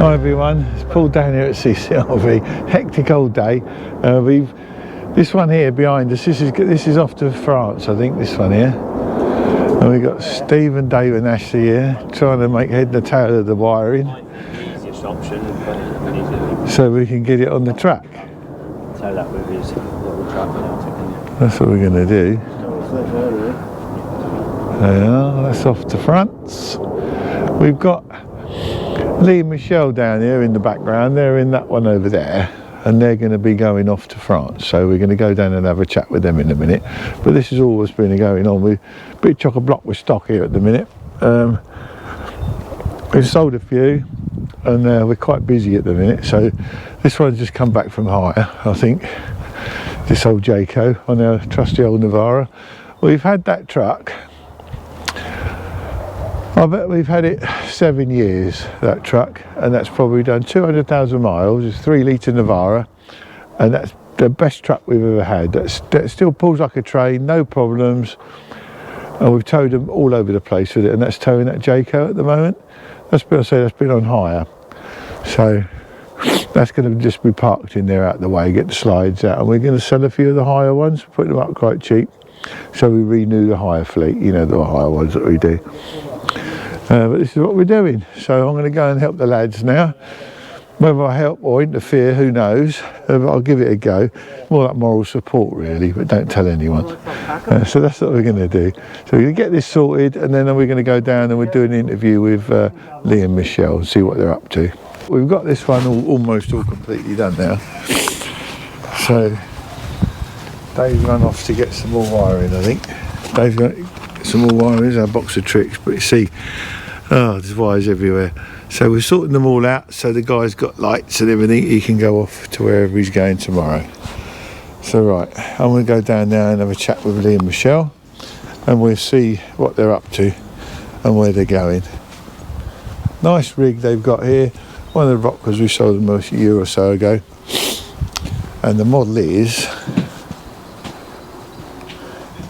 Hi everyone, it's Paul down here at CCRV. Hectic old day. This one here behind us, this is off to France, I think, this one here. And we've got Steve and Dave and Ashley here trying to make head and tail of the wiring so we can get it on the track. That's what we're going to do. That's off to France. We've got Lee and Michelle down here in the background. They're in that one over there, and they're going to be going off to France, so we're going to go down and have a chat with them in a minute. But this is all what's been going on. We're a bit chock-a-block with stock here at the minute. We've sold a few, and we're quite busy at the minute, so this one's just come back from hire, I think, this old Jayco on our trusty old Navara. We've had that truck, I bet we've had it 7 years, that truck, and that's probably done 200,000 miles. It's 3 litre Navara, and that's the best truck we've ever had. That still pulls like a train, no problems, and we've towed them all over the place with it, and that's towing that Jayco at the moment. That's been on hire, so that's going to just be parked in there out the way, get the slides out, and we're going to sell a few of the hire ones, put them up quite cheap, so we renew the hire fleet, you know, the hire ones that we do. But this is what we're doing, so I'm going to go and help the lads now. Whether I help or interfere, who knows, but I'll give it a go. More like moral support really, but don't tell anyone. So that's what we're going to do. So we're going to get this sorted, and then we're going to go down and we'll do an interview with Lee and Michelle and see what they're up to. We've got this one almost all completely done now, so Dave's run off to get some more wiring, I think. Dave's got some more wiring, our box of tricks, but you see, there's wires everywhere. So we're sorting them all out, so the guy's got lights and everything, he can go off to wherever he's going tomorrow. So right, I'm going to go down there and have a chat with Lee and Michelle, and we'll see what they're up to and where they're going. Nice rig they've got here, one of the rockers we sold them a year or so ago, and the model is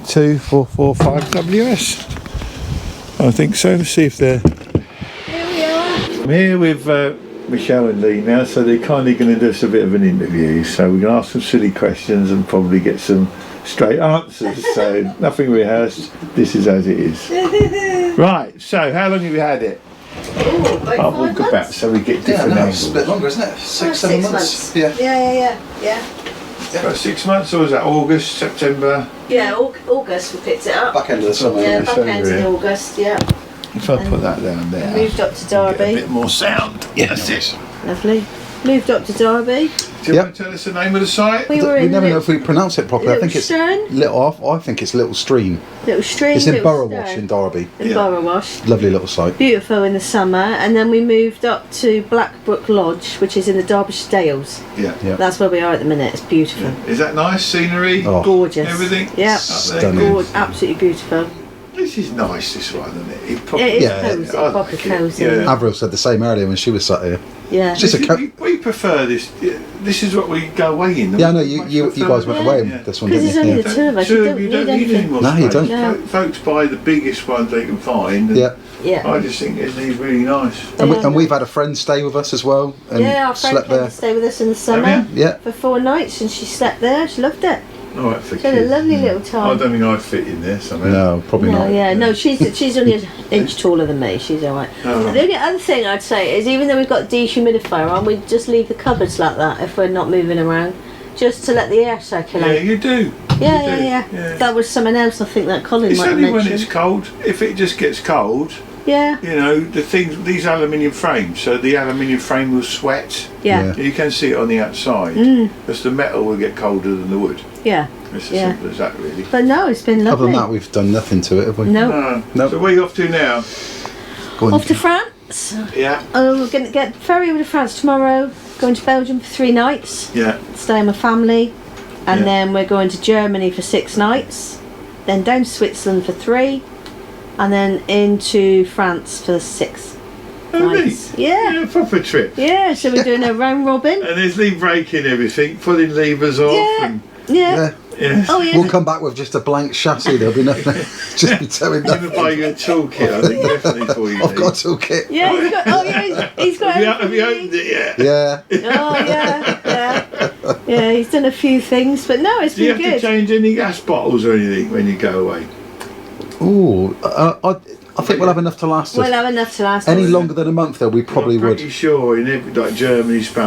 2445WS. I think so. Let's see if they're... Here we are. I'm here with Michelle and Lee now, so they're kindly going to do us a bit of an interview. So we're going to ask some silly questions and probably get some straight answers. So nothing rehearsed. This is as it is. Right. So how long have you had it? I'll walk about so we get different angles. It's a bit longer, isn't it? 6-7 months. Yeah. About 6 months, or was that August, September? Yeah, August we picked it up. Back end of the summer. Yeah, back end in August, yeah. If I put that down there, Moved up to Derby. get a bit more sound. Yes, yes. Lovely. Moved up to Derby. Do you want to tell us the name of the site? We were We in never know if we pronounce it properly. I think it's Stern. I think it's Little Stream. Little Stream. It's in Little Boroughwash Stern. in Derby. In Boroughwash. Lovely little site. Beautiful in the summer, and then we moved up to Blackbrook Lodge, which is in the Derbyshire Dales. Yeah. That's where we are at the minute. It's beautiful. Is that nice scenery? Oh. Gorgeous. Everything? Yeah. Stunning. Absolutely beautiful. This is nice, this one, isn't it? It is cosy, I proper like it. cosy. Yeah. Avril said the same earlier when she was sat here. Yeah. It's just a we prefer this. This is what we go away in. Yeah, I know you guys went away in this one, Because didn't there's you? only the two of us. You don't need any anything. more No, you space. don't. No. Folks buy the biggest ones they can find. And Yeah. I just think these are really nice. And we've had a friend stay with us as well. And Yeah, our friend slept came there. to stay with us in the summer Have Yeah. for 4 nights, and she slept there. She loved it. All right, for She had a kids. lovely little I time. don't think I'd fit in there somehow. No, probably No, not. yeah, no, she's only an inch taller than me. She's alright. Oh, right. The only other thing I'd say is, even though we've got dehumidifier on, we just leave the cupboards like that if we're not moving around, just to let the air Yeah, circulate. you do. Yeah. That was something else I think that Colin It's might have only when mentioned. it's cold. If it just gets cold, Yeah, you know, these aluminium frames, so the aluminium frame will sweat. yeah, You can see it on the outside, because the metal will get colder than the wood. yeah. It's as Yeah. simple as that, really. But no, it's been Other lovely. than that, we've done nothing to it, have we? No. Nope. So where are you off to now? Go on. Off to France. Yeah. We're going to get ferry over to France tomorrow. Going to Belgium for 3 nights. Yeah. Staying with family, and Yeah. then we're going to Germany for 6 nights, then down to Switzerland for 3, and then into France for 6 nights. Yeah, Proper trip. yeah. So we're doing a round robin. And there's lead braking everything, pulling levers off, Yeah. and Yeah, Yes. Oh yeah. We'll come back with just a blank chassis. There'll be nothing. Just be towing I'm going nothing. to buy you a toolkit, I think, definitely for you. I've got a toolkit. Yeah, he's got. Oh yeah, he's got. Have you everything. opened it yet? Yeah. Oh yeah. Yeah, he's done a few things, but no, it's Do you been have to good. change any gas bottles or anything when you go away? Ooh, I think we'll have enough to last us. We'll have enough to last Any us. longer than a month, though, we probably I'm would. pretty sure in every, like Germany, Spain,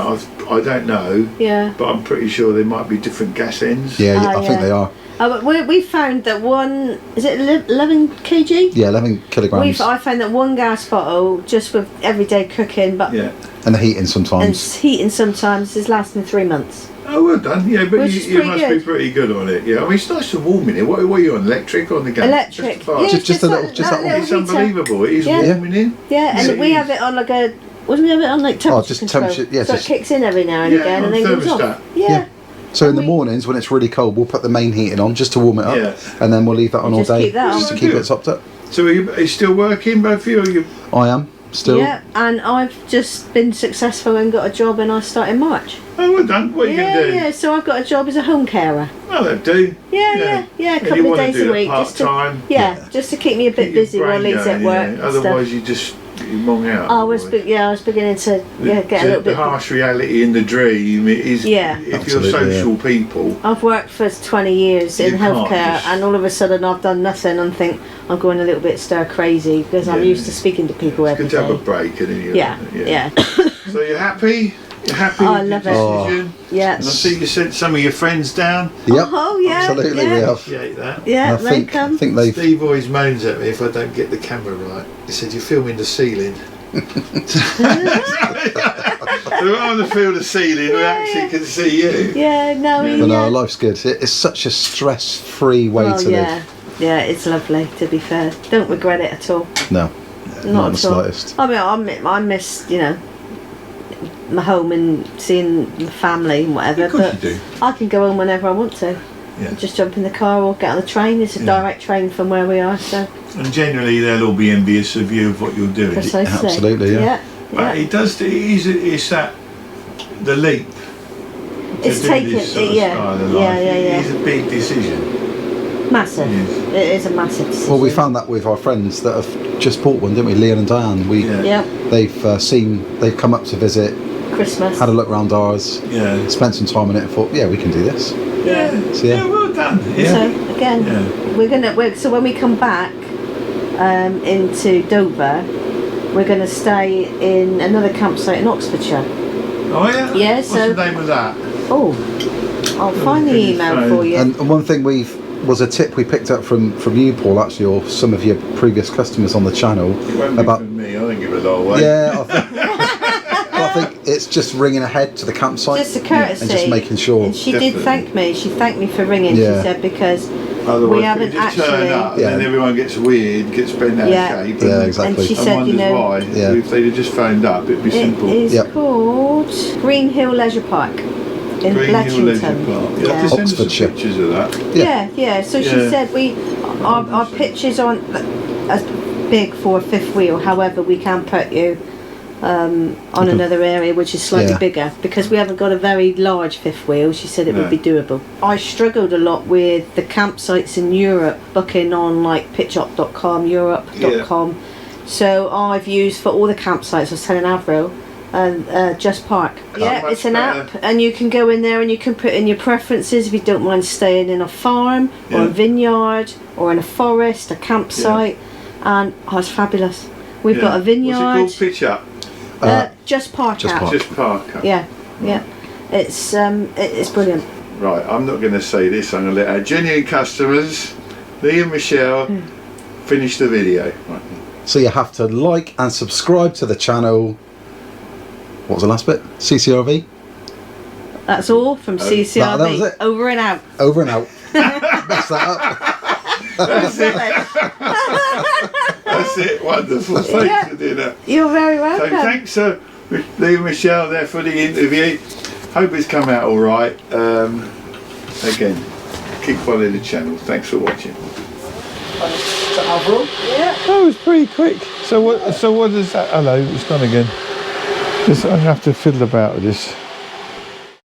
I don't know, Yeah. but I'm pretty sure there might be different gas ends. Yeah, Ah, I think yeah. they are. But we found that one, is it 11 kg? Yeah, 11 kilograms. I found that one gas bottle, just with everyday cooking, but Yeah. And the heating and sometimes. heating sometimes, is lasting 3 months. Oh, well done. Yeah, but Which is you pretty must be good. pretty good on it. Yeah, I mean, it's nice and warm in here. What are you on, electric or on the gas? Electric. Just a fire? Yeah, Just a little- that- just that that little It's heater. unbelievable. It is Yeah. warming in. Yeah, and Yeah. we have it on like a, what do we have it on, like temperature just control? temperature, yeah, so just- it kicks in every now and Yeah, again and on then goes thermostat. off. Yeah. So in And the we- mornings when it's really cold, we'll put the main heating on just to warm it up, Yeah. and then we'll leave that on all Just day keep that just on. to keep it topped up. So are you still working, both of you? Or you? I am still. Yeah, and I've just been successful and got a job and I start in March. Oh, well done. What are you Yeah, going to do? yeah, so I've got a job as a home carer. Oh, that'll do. Yeah, a And you couple of wanna days do a that week. Just to, part-time? yeah, just to keep me a bit Keep your busy while brain he's at going, work. yeah. and Otherwise, stuff. you just mong out. I was beginning to get a little The bit. harsh reality in the dream is Yeah. if Absolutely, you're social people. I've worked for 20 years in You can't healthcare, just- and all of a sudden I've done nothing and think I'm going a little bit stir crazy because I'm Yeah. used to speaking to people It's every good to have a day. break and then you Yeah. So you're happy? You're happy Oh, I with love your it. decision? Yeah. And I see you sent some of your friends down. Yep. Oh, yeah. Absolutely, yeah. we have. Appreciate that. Yeah, And I they think, come. they've. Steve always moans at me if I don't get the camera right. He said, you're filming the ceiling. So I want to feel the ceiling, we actually can see you. Yeah, no, But yeah. no, life's good. It's such a stress-free way Oh, to yeah. live. Yeah, it's lovely, to be fair. Don't regret it at all. No, Not not in the at all. slightest. I mean, I miss, my home and seeing the family and whatever, Of course but you do. I can go home whenever I want to. Yeah. Just jump in the car or get on the train. It's a direct train from where we are, so And generally they'll all be envious of you of what you're doing. precisely. Absolutely, yeah. But it does, it's that, the leap. to It's do taken, this sort of yeah, style of yeah, life. yeah, It is yeah. a big decision. Massive. Yes. It is a massive decision. Well, we found that with our friends that have just bought one, didn't we? Leon and Diane. Yeah. Yep, They've come up to visit, Christmas. had a look around ours, Yeah. spent some time on it, and thought, yeah, we can do this. Yeah. So, yeah. Yeah, well done. Yeah. So again, Yeah. so when we come back into Dover, we're going to stay in another campsite in Oxfordshire. Oh yeah? Yeah, What's so- the name of that? Oh, I'll find the finish email phone. for you. And one thing was a tip we picked up from you, Paul, actually, or some of your previous customers on the channel It won't be about. for me, I think it was all way. Yeah, I think it's just ringing ahead to the campsite Just a courtesy. and just making sure. And she Definitely. did thank me. She thanked me for ringing. Yeah. She said because Otherwise, we haven't people just turn actually. up and then Yeah. everyone gets weird, gets bent out Yeah. of shape. Yeah, and, exactly. And she And said, wonders why. Yeah. If they'd have just phoned up, it'd be It simple. is Yep. called Green Hill Leisure Park in Green Hill Leisure Bletchington. Park. Yeah, Yeah. just send us Oxfordshire. some pictures of that. Yeah. So she Yeah. said our pitches aren't as big for a fifth wheel. However, we can put you on another area which is slightly Yeah. bigger because we haven't got a very large fifth wheel. She said it No. would be doable. I struggled a lot with the campsites in Europe, booking on like pitchup.com, Europe.com. So I've used for all the campsites. I was telling Avril. And Just Park. Yeah, much it's an better. app, and you can go in there and you can put in your preferences if you don't mind staying in a farm or a Yeah. vineyard or in a forest, a campsite, and it's fabulous. We've got a vineyard. What's it called? Pitch Up? Just Park Just app. Park. Just Park Up. Yeah. It's brilliant. Right, I'm not going to say this. I'm going to let our genuine customers, Lee and Michelle, finish the video. Right. So you have to like and subscribe to the channel. What was the last bit? CCRV. That's all from CCRV. that was it. Over and out. Over and out. Mess that up. That's it. That's it. Wonderful. Thanks Yeah. for doing that. You're very So welcome. thanks, Lee and Michelle, there for the interview. Hope it's come out all right. Again, keep following the channel. Thanks for watching. Yeah. That was pretty quick. So what does that? Hello, it's gone again. I'm gonna have to fiddle about with this.